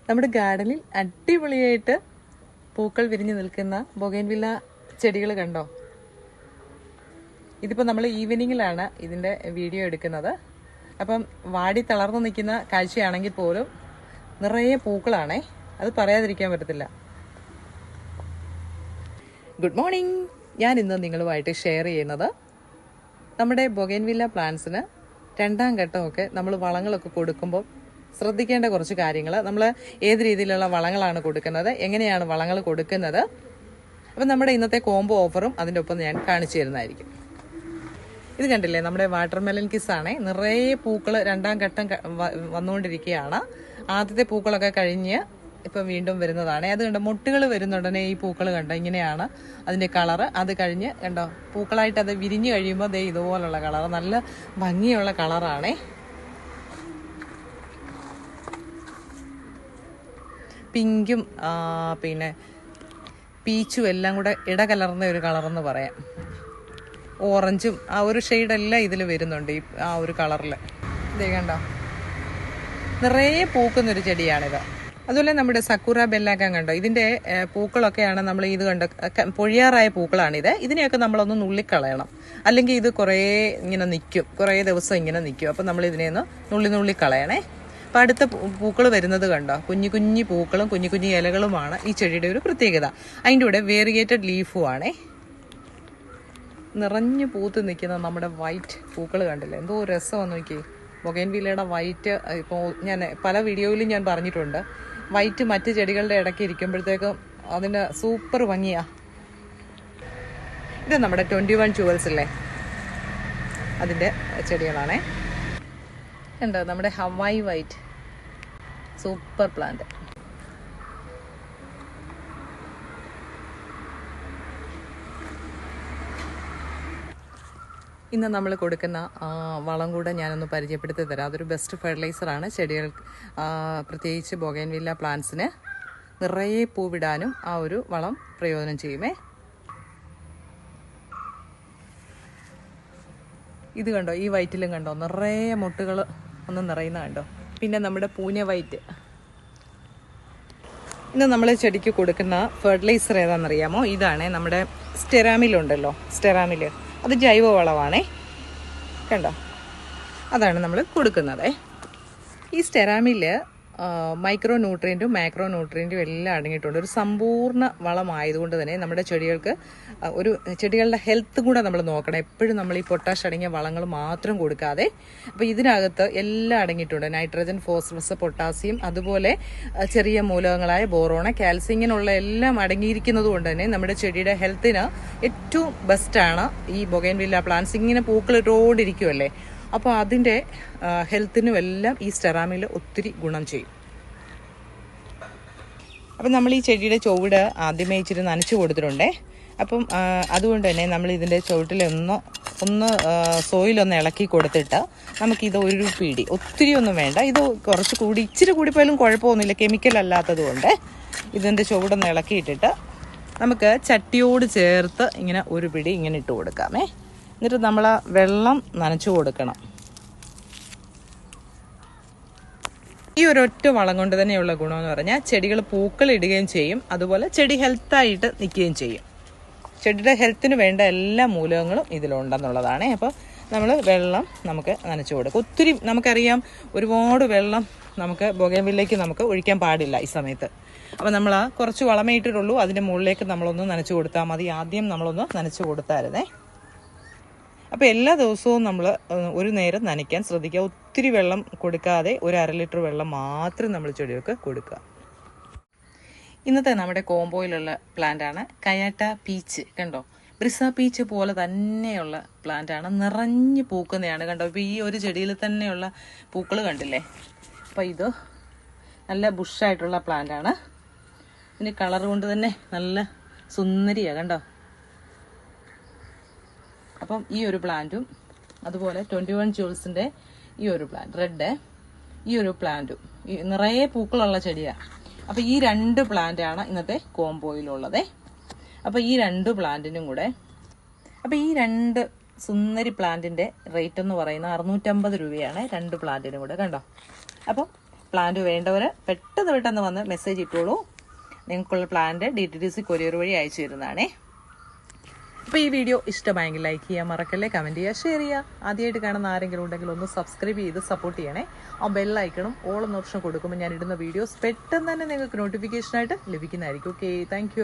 നമ്മുടെ ഗാർഡനിൽ അടിപൊളിയായിട്ട് പൂക്കൾ വിരിഞ്ഞു നിൽക്കുന്ന ബൊഗൈൻവില്ല ചെടികൾ കണ്ടോ? ഇതിപ്പോൾ നമ്മൾ ഈവനിങ്ങിലാണ് ഇതിൻ്റെ വീഡിയോ എടുക്കുന്നത്. അപ്പം വാടി തളർന്നു നിൽക്കുന്ന കാഴ്ചയാണെങ്കിൽ പോലും നിറയെ പൂക്കളാണേ, അത് പറയാതിരിക്കാൻ പറ്റത്തില്ല. Good morning. ഞാൻ ഇന്ന് നിങ്ങളുമായിട്ട് ഷെയർ ചെയ്യുന്നത് നമ്മുടെ ബൊഗൈൻവില്ല പ്ലാന്റ്സിന് രണ്ടാം ഘട്ടമൊക്കെ നമ്മൾ വളങ്ങളൊക്കെ കൊടുക്കുമ്പോൾ ശ്രദ്ധിക്കേണ്ട കുറച്ച് കാര്യങ്ങൾ. നമ്മൾ ഏത് രീതിയിലുള്ള വളങ്ങളാണ് കൊടുക്കുന്നത്, എങ്ങനെയാണ് വളങ്ങൾ കൊടുക്കുന്നത്, അപ്പം നമ്മുടെ ഇന്നത്തെ കോംബോ ഓഫറും അതിൻ്റെ ഒപ്പം ഞാൻ കാണിച്ചു തരുന്നതായിരിക്കും. ഇത് കണ്ടില്ലേ, നമ്മുടെ വാട്ടർമെലൻ കിസ്സാണേ. നിറയെ പൂക്കൾ രണ്ടാം ഘട്ടം വന്നുകൊണ്ടിരിക്കുകയാണ്. ആദ്യത്തെ പൂക്കളൊക്കെ കഴിഞ്ഞ് ഇപ്പം വീണ്ടും വരുന്നതാണ്. അത് കണ്ടോ, മുട്ടുകൾ വരുന്നുടനെ ഈ പൂക്കൾ കണ്ടോ, ഇങ്ങനെയാണ് അതിൻ്റെ കളറ്. അത് കഴിഞ്ഞ് കണ്ടോ, പൂക്കളായിട്ട് അത് വിരിഞ്ഞു കഴിയുമ്പോൾ ദേ ഇതുപോലുള്ള കളറ്, നല്ല ഭംഗിയുള്ള കളറാണേ. പിങ്കും പിന്നെ പീച്ചും എല്ലാം കൂടെ ഇടകലർന്ന ഒരു കളറെന്ന് പറയാം. ഓറഞ്ചും ആ ഒരു ഷെയ്ഡെല്ലാം ഇതിൽ വരുന്നുണ്ട്, ആ ഒരു കളറിൽ. ഇതേ കണ്ടോ, നിറയെ പൂക്കുന്നൊരു ചെടിയാണിത്. അതുപോലെ നമ്മുടെ സക്കുറ ബെല്ലാക്കം കണ്ടോ, ഇതിൻ്റെ പൂക്കളൊക്കെയാണ് നമ്മൾ ഇത് കണ്ടോ, പൊഴിയാറായ പൂക്കളാണിത്. ഇതിനെയൊക്കെ നമ്മളൊന്ന് നുള്ളിക്കളയണം, അല്ലെങ്കിൽ ഇത് കുറേ ഇങ്ങനെ നിൽക്കും, കുറേ ദിവസം ഇങ്ങനെ നിൽക്കും. അപ്പം നമ്മൾ ഇതിനെയൊന്ന് നുള്ളി കളയണേ. അപ്പം അടുത്ത പൂക്കൾ വരുന്നത് കണ്ടോ, കുഞ്ഞു കുഞ്ഞു പൂക്കളും കുഞ്ഞു കുഞ്ഞു ഇലകളുമാണ് ഈ ചെടിയുടെ ഒരു പ്രത്യേകത. അതിൻ്റെ കൂടെ വേരിയേറ്റഡ് ലീഫും ആണേ. നിറഞ്ഞു പൂത്ത് നിൽക്കുന്ന നമ്മുടെ വൈറ്റ് പൂക്കൾ കണ്ടില്ലേ, എന്തോ രസമെന്ന് നോക്കി. ബൊഗൈൻവില്ലയുടെ വൈറ്റ് ഇപ്പോൾ ഞാൻ പല വീഡിയോയിലും ഞാൻ പറഞ്ഞിട്ടുണ്ട്, വൈറ്റ് മറ്റ് ചെടികളുടെ ഇടയ്ക്ക് ഇരിക്കുമ്പോഴത്തേക്കും അതിന് സൂപ്പർ ഭംഗിയാണ്. ഇത് നമ്മുടെ 21 ജുവൽസ് ഇല്ലേ, അതിൻ്റെ ചെടികളാണേ. ഉണ്ട് നമ്മുടെ ഹവായി വൈറ്റ്, സൂപ്പർ പ്ലാന്റ്. ഇന്ന് നമ്മൾ കൊടുക്കുന്ന വളം കൂടെ ഞാനൊന്ന് പരിചയപ്പെടുത്തി തരാം. അതൊരു ബെസ്റ്റ് ഫെർട്ടിലൈസറാണ് ചെടികൾ, പ്രത്യേകിച്ച് ബൊഗൈൻവില്ല പ്ലാന്റ്സിന് നിറയെ പൂവിടാനും ആ ഒരു വളം പ്രയോജനം ചെയ്യുമേ. ഇത് കണ്ടോ, ഈ വൈറ്റിലും കണ്ടോ, നിറയെ മുട്ടുകൾ ഒന്ന് നിറയുന്ന കണ്ടോ. പിന്നെ നമ്മുടെ പൂഞ്ഞ വൈറ്റ്. ഇന്ന് നമ്മൾ ചെടിക്ക് കൊടുക്കുന്ന ഫെർട്ടിലൈസർ ഏതാണെന്നറിയാമോ? ഇതാണേ, നമ്മുടെ സ്റ്റെറാമിലുണ്ടല്ലോ, സ്റ്റെറാമിൽ, അത് ജൈവ വളമാണേ. കണ്ടോ, അതാണ് നമ്മൾ കൊടുക്കുന്നത്. ഈ സ്റ്റെറാമിൽ മൈക്രോ ന്യൂട്രിയൻറ്റും മാക്രോ ന്യൂട്രിയൻറ്റും എല്ലാം അടങ്ങിയിട്ടുണ്ട്. ഒരു സമ്പൂർണ്ണ വളമായതുകൊണ്ട് തന്നെ നമ്മുടെ ചെടികൾക്ക് ഒരു ചെടികളുടെ ഹെൽത്ത് കൂടെ നമ്മൾ നോക്കണം. എപ്പോഴും നമ്മൾ ഈ പൊട്ടാഷ് അടങ്ങിയ വളങ്ങൾ മാത്രം കൊടുക്കാതെ, അപ്പോൾ ഇതിനകത്ത് എല്ലാം അടങ്ങിയിട്ടുണ്ട്. നൈട്രജൻ, ഫോസ്ഫറസ്, പൊട്ടാസ്യം, അതുപോലെ ചെറിയ മൂലകങ്ങളായ ബോറോൺ, കാൽസ്യം, ഇങ്ങനെയുള്ള എല്ലാം അടങ്ങിയിരിക്കുന്നത് കൊണ്ട് തന്നെ നമ്മുടെ ചെടിയുടെ ഹെൽത്തിന് ഏറ്റവും ബെസ്റ്റാണ് ഈ ബൊഗൈൻവില്ല പ്ലാന്റ്സ്. ഇങ്ങനെ പൂക്കളിട്ടോണ്ടിരിക്കുമല്ലേ, അപ്പോൾ അതിൻ്റെ ഹെൽത്തിനും എല്ലാം ഈ സ്റ്റെറാമിൽ ഒത്തിരി ഗുണം ചെയ്യും. അപ്പം നമ്മൾ ഈ ചെടിയുടെ ചുവട് ആദ്യമേ ഇച്ചിരി നനച്ച് കൊടുത്തിട്ടുണ്ടേ. അപ്പം അതുകൊണ്ട് തന്നെ നമ്മൾ ഇതിൻ്റെ ചുവട്ടിലൊന്ന് സോയിലൊന്ന് ഇളക്കി കൊടുത്തിട്ട് നമുക്കിത് ഒരു പിടി, ഒത്തിരി ഒന്നും വേണ്ട, ഇത് കുറച്ച് കൂടി ഇച്ചിരി കൂടിപ്പോയാലും കുഴപ്പമൊന്നുമില്ല, കെമിക്കൽ അല്ലാത്തത് കൊണ്ട്. ഇതിൻ്റെ ചുവടൊന്ന് ഇളക്കിയിട്ടിട്ട് നമുക്ക് ചട്ടിയോട് ചേർത്ത് ഇങ്ങനെ ഒരു പിടി ഇങ്ങനെ ഇട്ട് കൊടുക്കാമേ. എന്നിട്ട് നമ്മൾ വെള്ളം നനച്ചു കൊടുക്കണം. ഈ ഒരൊറ്റ വളം കൊണ്ട് തന്നെയുള്ള ഗുണമെന്ന് പറഞ്ഞാൽ ചെടികൾ പൂക്കൾ ഇടുകയും ചെയ്യും, അതുപോലെ ചെടി ഹെൽത്തായിട്ട് നിൽക്കുകയും ചെയ്യും. ചെടിയുടെ ഹെൽത്തിന് വേണ്ട എല്ലാ മൂലകങ്ങളും ഇതിലുണ്ടെന്നുള്ളതാണ്. അപ്പോൾ നമ്മൾ വെള്ളം നമുക്ക് നനച്ചു കൊടുക്കും. ഒത്തിരി നമുക്കറിയാം, ഒരുപാട് വെള്ളം നമുക്ക് ബൊഗൈൻവില്ലയ്ക്ക് നമുക്ക് ഒഴിക്കാൻ പാടില്ല ഈ സമയത്ത്. അപ്പോൾ നമ്മൾ കുറച്ച് വളമേ ഇട്ടിട്ടുള്ളൂ, അതിൻ്റെ മുകളിലേക്ക് നമ്മളൊന്ന് നനച്ചു കൊടുത്താൽ മതി. ആദ്യം നമ്മളൊന്ന് നനച്ചു കൊടുത്തായിരുന്നേ. അപ്പോൾ എല്ലാ ദിവസവും നമ്മൾ ഒരു നേരം നനയ്ക്കാൻ ശ്രദ്ധിക്കുക. ഒത്തിരി വെള്ളം കൊടുക്കാതെ ഒരു 1/2 ലിറ്റർ വെള്ളം മാത്രം നമ്മൾ ചെടികൾക്ക് കൊടുക്കുക. ഇന്നത്തെ നമ്മുടെ കോംബോയിലുള്ള പ്ലാന്റാണ് കയാട്ട പീച്ച്. കണ്ടോ, ബ്രിസ പീച്ച് പോലെ തന്നെയുള്ള പ്ലാന്റാണ്, നിറഞ്ഞ് പൂക്കുന്നതാണ്. കണ്ടോ, ഇപ്പോൾ ഈ ഒരു ചെടിയിൽ തന്നെയുള്ള പൂക്കൾ കണ്ടില്ലേ. അപ്പോൾ ഇത് നല്ല ബുഷായിട്ടുള്ള പ്ലാന്റാണ്. ഇതിൻ്റെ കളർ കൊണ്ട് തന്നെ നല്ല സുന്ദരിയാണ്, കണ്ടോ. അപ്പം ഈ ഒരു പ്ലാന്റും അതുപോലെ 21 ജൂൾസിൻ്റെ ഈ ഒരു പ്ലാന്റ് റെഡ്, ഈ ഒരു പ്ലാന്റും നിറയെ പൂക്കളുള്ള ചെടിയാണ്. അപ്പോൾ ഈ 2 പ്ലാന്റാണ് ഇന്നത്തെ കോംബോയിലുള്ളത്. അപ്പോൾ ഈ 2 പ്ലാന്റിനും കൂടെ, അപ്പോൾ ഈ 2 സുന്ദരി പ്ലാന്റിൻ്റെ റേറ്റ് എന്ന് പറയുന്നത് 650 രൂപയാണ് 2 പ്ലാന്റിനും കൂടെ. കണ്ടോ, അപ്പം പ്ലാന്റ് വേണ്ടവർ പെട്ടെന്ന് വന്ന് മെസ്സേജ് ഇട്ടോളൂ. നിങ്ങൾക്കുള്ള പ്ലാന്റ് DTDC കൊറിയർ വഴി അയച്ചു തരുന്നതാണേ. അപ്പോൾ ഈ വീഡിയോ ഇഷ്ടമായെങ്കിൽ ലൈക്ക് ചെയ്യാൻ മറക്കല്ലേ, കമൻറ്റ് ചെയ്യുക, ഷെയർ ചെയ്യുക. ആദ്യമായിട്ട് കാണുന്ന ആരെങ്കിലും ഉണ്ടെങ്കിൽ ഒന്ന് സബ്സ്ക്രൈബ് ചെയ്ത് സപ്പോർട്ട് ചെയ്യണേ. ആ ബെല്ലൈക്കണും ഓൾ എന്ന ഓപ്ഷൻ കൊടുക്കുമ്പോൾ ഞാൻ ഇടുന്ന വീഡിയോസ് പെട്ടെന്ന് തന്നെ നിങ്ങൾക്ക് നോട്ടിഫിക്കേഷനായിട്ട് ലഭിക്കുന്നതായിരിക്കും. Okay, thank